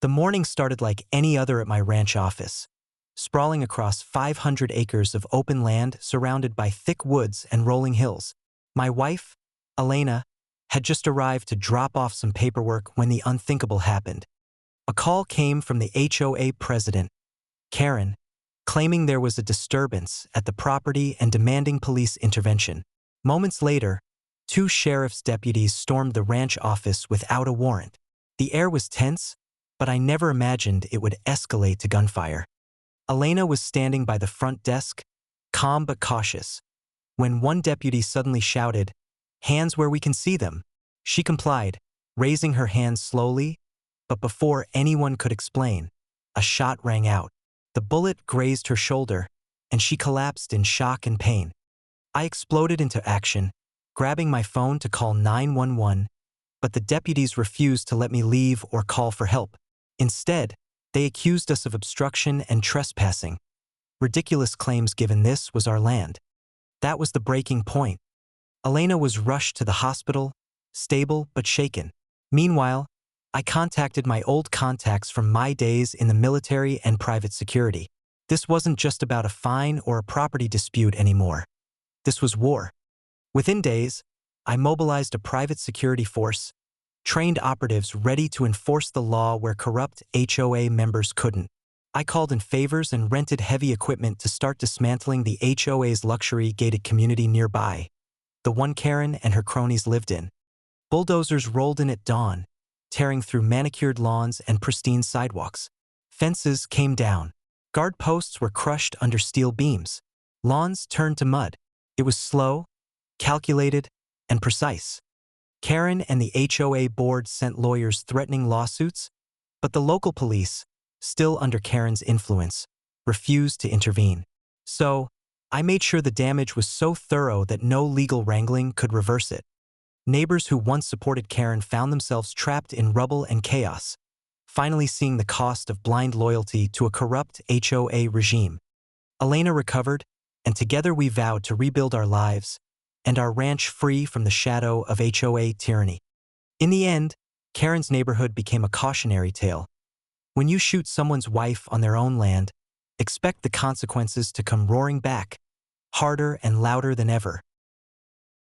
The morning started like any other at my ranch office, sprawling across 500 acres of open land surrounded by thick woods and rolling hills. My wife, Elena, had just arrived to drop off some paperwork when the unthinkable happened. A call came from the HOA president, Karen, claiming there was a disturbance at the property and demanding police intervention. Moments later, 2 sheriff's deputies stormed the ranch office without a warrant. The air was tense, but I never imagined it would escalate to gunfire. Elena was standing by the front desk, calm but cautious, when one deputy suddenly shouted, "Hands where we can see them." She complied, raising her hands slowly, but before anyone could explain, a shot rang out. The bullet grazed her shoulder, and she collapsed in shock and pain. I exploded into action, grabbing my phone to call 911, but the deputies refused to let me leave or call for help. Instead, they accused us of obstruction and trespassing. Ridiculous claims given this was our land. That was the breaking point. Elena was rushed to the hospital, stable but shaken. Meanwhile, I contacted my old contacts from my days in the military and private security. This wasn't just about a fine or a property dispute anymore. This was war. Within days, I mobilized a private security force, trained operatives ready to enforce the law where corrupt HOA members couldn't. I called in favors and rented heavy equipment to start dismantling the HOA's luxury-gated community nearby, the one Karen and her cronies lived in. Bulldozers rolled in at dawn, tearing through manicured lawns and pristine sidewalks. Fences came down. Guard posts were crushed under steel beams. Lawns turned to mud. It was slow, calculated, and precise. Karen and the HOA board sent lawyers threatening lawsuits, but the local police, still under Karen's influence, refused to intervene. So, I made sure the damage was so thorough that no legal wrangling could reverse it. Neighbors who once supported Karen found themselves trapped in rubble and chaos, finally seeing the cost of blind loyalty to a corrupt HOA regime. Elena recovered, and together we vowed to rebuild our lives and our ranch free from the shadow of HOA tyranny. In the end, Karen's neighborhood became a cautionary tale. When you shoot someone's wife on their own land, expect the consequences to come roaring back, harder and louder than ever.